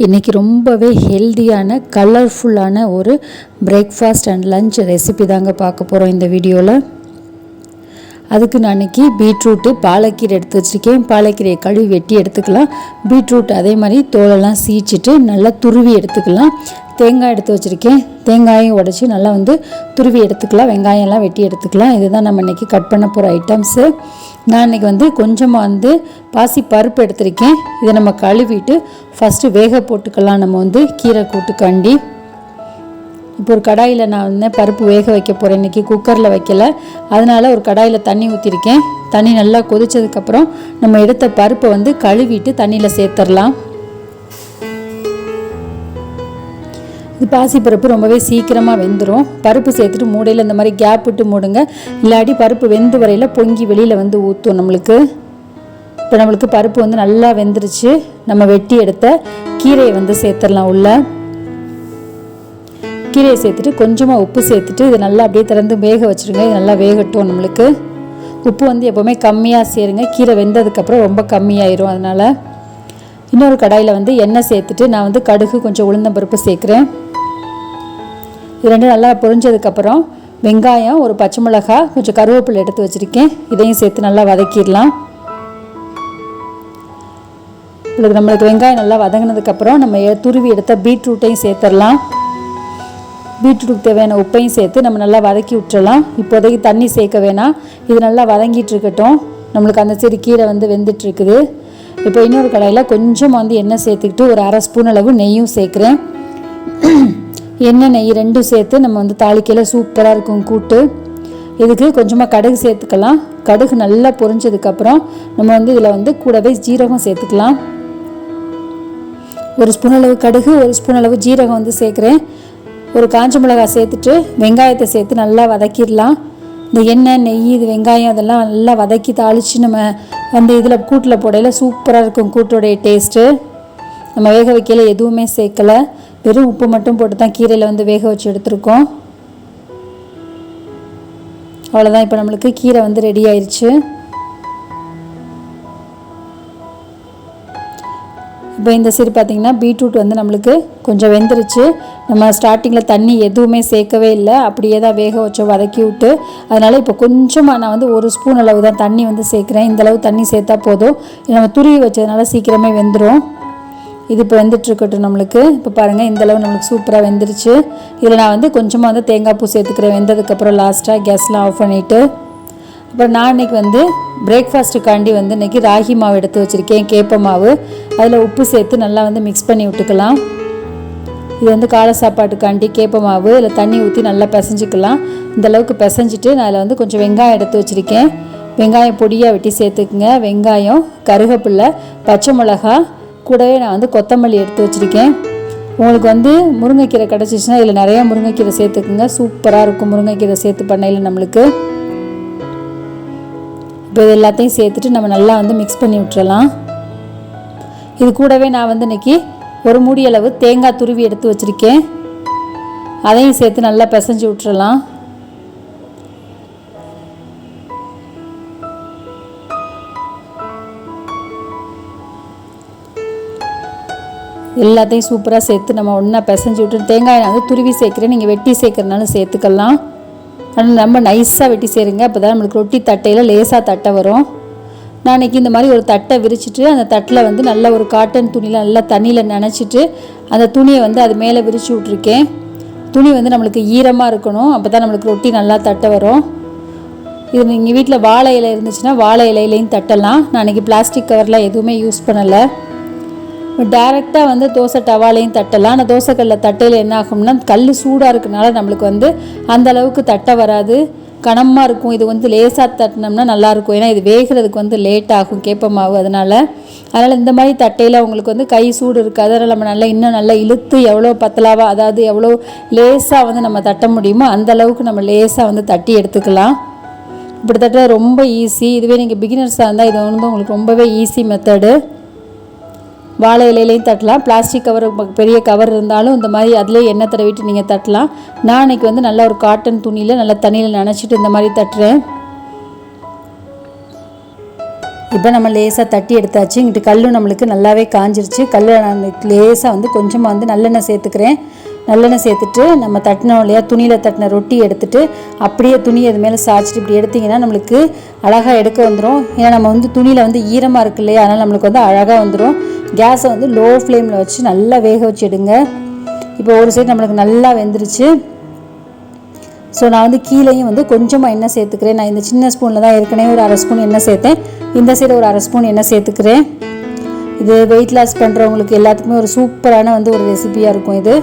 இன்றைக்கி ரொம்பவே ஹெல்தியான கலர்ஃபுல்லான ஒரு பிரேக்ஃபாஸ்ட் அண்ட் லஞ்ச் ரெசிபி தாங்க பார்க்க போகிறோம் இந்த வீடியோவில். அதுக்கு நான் இன்றைக்கி பீட்ரூட்டு பாலக்கீரை எடுத்து வச்சுருக்கேன். பாலக்கீரையை கழுவி வெட்டி எடுத்துக்கலாம். பீட்ரூட் அதே மாதிரி தோலெல்லாம் சீச்சிட்டு நல்லா துருவி எடுத்துக்கலாம். தேங்காய் எடுத்து வச்சுருக்கேன். தேங்காயும் உடச்சி நல்லா துருவி எடுத்துக்கலாம். வெங்காயம்லாம் வெட்டி எடுத்துக்கலாம். இதுதான் நம்ம இன்றைக்கி கட் பண்ண போகிற ஐட்டம்ஸு. நான் இன்றைக்கி கொஞ்சமாக பாசி பருப்பு எடுத்திருக்கேன். இதை நம்ம கழுவிட்டு ஃபஸ்ட்டு வேக போட்டுக்கலாம். நம்ம கீரை கூட்டுக்காண்டி இப்போ ஒரு கடாயில் நான் பருப்பு வேக வைக்க போகிறேன். இன்றைக்கி குக்கரில் வைக்கலை, அதனால் ஒரு கடாயில் தண்ணி ஊற்றிருக்கேன். தண்ணி நல்லா கொதித்ததுக்கப்புறம் நம்ம எடுத்த பருப்பை கழுவிட்டு தண்ணியில் சேர்த்துடலாம். இது பாசிப்பருப்பு ரொம்பவே சீக்கிரமாக வெந்துடும். பருப்பு சேர்த்துட்டு மூடையில் இந்த மாதிரி கேப் விட்டு மூடுங்க, இல்லாட்டி பருப்பு வெந்து வரையில் பொங்கி வெளியில் ஊற்றும் நம்மளுக்கு. இப்போ நம்மளுக்கு பருப்பு நல்லா வெந்துருச்சு. நம்ம வெட்டி எடுத்த கீரையை சேர்த்துடலாம். உள்ள கீரையை சேர்த்துட்டு கொஞ்சமாக உப்பு சேர்த்துட்டு இது நல்லா அப்படியே திறந்து வேக வச்சுருங்க. இது நல்லா வேகட்டும். நம்மளுக்கு உப்பு எப்போவுமே கம்மியாக சேருங்க. கீரை வெந்ததுக்கப்புறம் ரொம்ப கம்மியாயிரும். அதனால் இன்னொரு கடாயில் எண்ணெய் சேர்த்துட்டு நான் கடுகு கொஞ்சம் உளுந்தம்பருப்பு சேர்க்குறேன். இது ரெண்டும் நல்லா பொரிஞ்சதுக்கப்புறம் வெங்காயம், ஒரு பச்சை மிளகாய், கொஞ்சம் கருவேப்பிலை எடுத்து வச்சுருக்கேன். இதையும் சேர்த்து நல்லா வதக்கிடலாம். நம்மளுக்கு வெங்காயம் நல்லா வதங்கினதுக்கப்புறம் நம்ம துருவி எடுத்த பீட்ரூட்டையும் சேர்த்துடலாம். பீட்ரூட்டுக்கு தேவையான உப்பையும் சேர்த்து நம்ம நல்லா வதக்கி விட்டுறலாம். இப்போதைக்கு தண்ணி சேர்க்க வேணாம். இது நல்லா வதங்கிட்டு இருக்கட்டும். நம்மளுக்கு அந்த சைடு கீரை வெந்துட்டுருக்குது. இப்போ இன்னொரு கடாயில் கொஞ்சமாக எண்ணெய் சேர்த்துக்கிட்டு ஒரு அரை ஸ்பூன் அளவு நெய்யும் சேர்க்குறேன். எண்ணெய் நெய் ரெண்டும் சேர்த்து நம்ம தாளிக்கையில் சூப்பராக இருக்கும் கூட்டு. இதுக்கு கொஞ்சமாக கடுகு சேர்த்துக்கலாம். கடுகு நல்லா பொரிஞ்சதுக்கப்புறம் நம்ம இதில் கூடவே ஜீரகம் சேர்த்துக்கலாம். ஒரு ஸ்பூன் அளவு கடுகு, ஒரு ஸ்பூன் அளவு ஜீரகம் சேர்க்குறேன். ஒரு காஞ்ச மிளகாய் சேர்த்துட்டு வெங்காயத்தை சேர்த்து நல்லா வதக்கிடலாம். இந்த எண்ணெய், நெய், இது வெங்காயம் அதெல்லாம் நல்லா வதக்கி தாளித்து நம்ம இதில் கூட்டில் போடையில் சூப்பராக இருக்கும் கூட்டோடைய டேஸ்ட்டு. நம்ம வேக வைக்கையில் எதுவுமே சேர்க்கலை, வெறும் உப்பு மட்டும் போட்டு தான் கீரையில் வேக வச்சு எடுத்துருக்கோம். அவ்வளோதான். இப்போ நம்மளுக்கு கீரை ரெடி ஆயிடுச்சு. இப்போ இந்த சைடு பார்த்திங்கன்னா பீட்ரூட் நம்மளுக்கு கொஞ்சம் வெந்துருச்சு. நம்ம ஸ்டார்டிங்கில் தண்ணி எதுவுமே சேர்க்கவே இல்லை, அப்படியே தான் வேக வச்சோம் வதக்கி விட்டு. அதனால் இப்போ கொஞ்சமாக நான் ஒரு ஸ்பூன் அளவு தான் தண்ணி சேர்க்குறேன். இந்தளவு தண்ணி சேர்த்தா போதும். நம்ம துருவி வச்சதுனால சீக்கிரமே வெந்துடும். இது இப்போ வெந்துட்டுருக்கட்டும் நம்மளுக்கு. இப்போ பாருங்கள், இந்தளவு நம்மளுக்கு சூப்பராக வெந்துருச்சு. இதில் நான் கொஞ்சமாக தேங்காய் பூ சேர்த்துக்கிறேன். வெந்ததுக்கப்புறம் லாஸ்ட்டாக கேஸ்லாம் ஆஃப் பண்ணிவிட்டு. அப்புறம் நான் இன்றைக்கி பிரேக்ஃபாஸ்ட்டுக்காண்டி இன்றைக்கி ராகி மாவு எடுத்து வச்சுருக்கேன், கேப்ப மாவு. அதில் உப்பு சேர்த்து நல்லா மிக்ஸ் பண்ணி விட்டுக்கலாம். இது காலை சாப்பாட்டுக்காண்டி கேப்ப மாவு. இதில் தண்ணி ஊற்றி நல்லா பிசைஞ்சிக்கலாம். இந்தளவுக்கு பிசைஞ்சிட்டு நான் அதில் கொஞ்சம் வெங்காயம் எடுத்து வச்சுருக்கேன். வெங்காயம் பொடியாக வெட்டி சேர்த்துக்குங்க. வெங்காயம், கருவேப்பிலை, பச்சை மிளகா, கூடவே நான் கொத்தமல்லி எடுத்து வச்சுருக்கேன். உங்களுக்கு முருங்கைக்கீரை கிடச்சிச்சின்னா இதில் நிறையா முருங்கைக்கீரை சேர்த்துக்குங்க. சூப்பராக இருக்கும் முருங்கைக்கீரை சேர்த்து பண்ணையில் நம்மளுக்கு. இப்போ இது எல்லாத்தையும் சேர்த்துட்டு நம்ம நல்லா மிக்ஸ் பண்ணி விட்டுறலாம். இது கூடவே நான் இன்றைக்கி ஒரு மூடி அளவு தேங்காய் துருவி எடுத்து வச்சுருக்கேன். அதையும் சேர்த்து நல்லா பிசைஞ்சு விட்டுறலாம். எல்லாத்தையும் சூப்பராக சேர்த்து நம்ம ஒன்றா பிசைஞ்சு விட்டு, தேங்காயை நான் துருவி சேர்க்குறேன். நீங்கள் வெட்டி சேர்க்குறதுனால சேர்த்துக்கலாம். ஆனால் நம்ம நைஸாக வெட்டி சேருங்க. அப்போ தான் நம்மளுக்கு ரொட்டி தட்டையில் லேசாக தட்டை வரும். நான் இன்றைக்கி இந்த மாதிரி ஒரு தட்டை விரிச்சிட்டு அந்த தட்டில் நல்ல ஒரு காட்டன் துணியில் நல்லா தண்ணியில் நனைச்சிட்டு அந்த துணியை அது மேலே விரித்து விட்ருக்கேன். துணி நம்மளுக்கு ஈரமாக இருக்கணும். அப்போ தான் நம்மளுக்கு ரொட்டி நல்லா தட்டை வரும். இது நீங்கள் வீட்டில் வாழை இலை இருந்துச்சுன்னா வாழை இலையிலையும் தட்டலாம். நான் இன்றைக்கி பிளாஸ்டிக் கவர்லாம் எதுவுமே யூஸ் பண்ணலை. டேரெக்டாக தோசை டவாலையும் தட்டலாம். ஆனால் தோசைக்கல்லில் தட்டையில் என்ன ஆகும்னா கல் சூடாக இருக்கனால நம்மளுக்கு அந்தளவுக்கு தட்டை வராது, கனமாக இருக்கும். இது லேசாக தட்டினோம்னா நல்லாயிருக்கும். ஏன்னா இது வேகிறதுக்கு லேட் ஆகும் கேப்ப மாவு. அதனால் இந்த மாதிரி தட்டையில் உங்களுக்கு கை சூடு இருக்காது. அதனால் நம்ம இன்னும் நல்லா இழுத்து எவ்வளோ பத்தலாவா, அதாவது எவ்வளோ லேசாக நம்ம தட்ட முடியுமோ அந்தளவுக்கு நம்ம லேசாக தட்டி எடுத்துக்கலாம். இப்படி தட்ட ரொம்ப ஈஸி. இதுவே நீங்கள் பிகினர்ஸாக இருந்தால் இது உங்களுக்கு ரொம்பவே ஈஸி மெத்தடு. வாழை இலையிலையும் தட்டலாம். பிளாஸ்டிக் கவர், பெரிய கவர் இருந்தாலும் இந்த மாதிரி அதிலே எண்ணெய் தடவிட்டு நீங்கள் தட்டலாம். நான் இன்றைக்கி நல்லா ஒரு காட்டன் துணியில் நல்லா தண்ணியில் நனைச்சிட்டு இந்த மாதிரி தட்டுறேன். இப்போ நம்ம லேசாக தட்டி எடுத்தாச்சு. இங்கிட்டு கல்லும் நம்மளுக்கு நல்லாவே காஞ்சிருச்சு. கல்லில் நான் லேசாக வந்து கொஞ்சமாக வந்து நல்லெண்ணெய் சேர்த்துக்கிறேன். நல்லெண்ணெய் சேர்த்துட்டு நம்ம தட்டினோம் இல்லையா, துணியில் தட்டின ரொட்டி எடுத்துகிட்டு அப்படியே துணி அது மேலே சாய்ச்சிட்டு இப்படி எடுத்திங்கன்னா நம்மளுக்கு அழகாக எடுக்க வந்துடும். ஏன்னா நம்ம வந்து துணியில் வந்து ஈரமாக இருக்கு இல்லையா, அதனால் நம்மளுக்கு வந்து அழகாக வந்துடும். கேஸை வந்து லோ ஃப்ளேமில் வச்சு நல்லா வேக வச்சு எடுங்க. இப்போ ஒரு சைடு நம்மளுக்கு நல்லா வெந்துருச்சு. ஸோ நான் வந்து கீழேயும் வந்து கொஞ்சமாக எண்ணெய் சேர்த்துக்கிறேன். நான் இந்த சின்ன ஸ்பூனில் தான் ஏற்கனவே ஒரு அரை ஸ்பூன் எண்ணெய் சேர்த்தேன். இந்த சைடு ஒரு அரை ஸ்பூன் எண்ணெய் சேர்த்துக்கிறேன். இது வெயிட் லாஸ் பண்ணுறவங்களுக்கு எல்லாத்துக்குமே ஒரு சூப்பரான வந்து ஒரு ரெசிபியாக இருக்கும். இது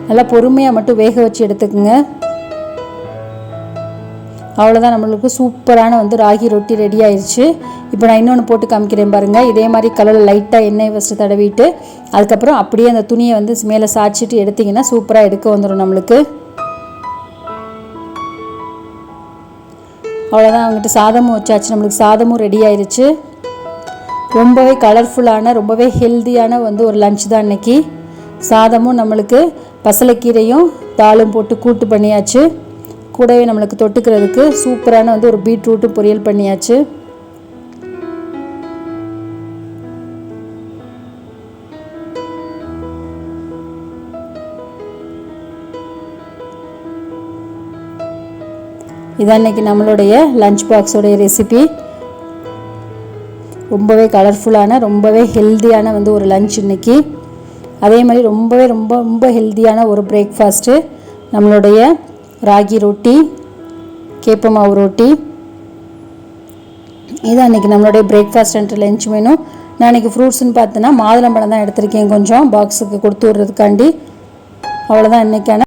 நல்லா பொறுமையாக மட்டும் வேக வச்சு எடுத்துக்குங்க. அவ்வளோதான், நம்மளுக்கு சூப்பரான வந்து ராகி ரொட்டி ரெடி ஆயிடுச்சு. இப்போ நான் இன்னொன்று போட்டு காமிக்கிறேன் பாருங்கள். இதே மாதிரி கலரில் லைட்டாக எண்ணெய் ஃபஸ்ட்டு தடவிட்டு அதுக்கப்புறம் அப்படியே அந்த துணியை வந்து மேலே சாய்ச்சிட்டு எடுத்திங்கன்னா சூப்பராக எடுக்க வந்துடும் நம்மளுக்கு. அவ்வளோதான், அவங்ககிட்ட சாதமும் வச்சாச்சு. நம்மளுக்கு சாதமும் ரெடி ஆயிடுச்சு. ரொம்பவே கலர்ஃபுல்லான ரொம்பவே ஹெல்த்தியான வந்து ஒரு லஞ்ச் தான் இன்றைக்கி. சாதமும் நம்மளுக்கு பசலைக்கீரையும் தாளும் போட்டு கூட்டு பண்ணியாச்சு. கூடவே நம்மளுக்கு தொட்டுக்கிறதுக்கு சூப்பரான வந்து ஒரு பீட்ரூட்டு பொரியல் பண்ணியாச்சு. இதான் இன்றைக்கி நம்மளுடைய லஞ்ச் பாக்ஸோடைய ரெசிபி. ரொம்பவே கலர்ஃபுல்லான ரொம்பவே ஹெல்த்தியான வந்து ஒரு லஞ்ச் இன்றைக்கி. அதே மாதிரி ரொம்பவே ரொம்ப ரொம்ப ஹெல்த்தியான ஒரு பிரேக்ஃபாஸ்ட்டு நம்மளுடைய ராகி ரொட்டி, கேப்பமாவு ரொட்டி. இதான் இன்றைக்கி நம்மளுடைய பிரேக்ஃபாஸ்ட் அண்ட் லஞ்ச் மெனு. நான் இன்றைக்கி ஃப்ரூட்ஸ்ன்னு பார்த்தோன்னா மாதுளம்பழம் தான் எடுத்திருக்கேன், கொஞ்சம் பாக்ஸுக்கு கொடுத்து விட்றதுக்காண்டி. அவ்வளோதான் இன்றைக்கான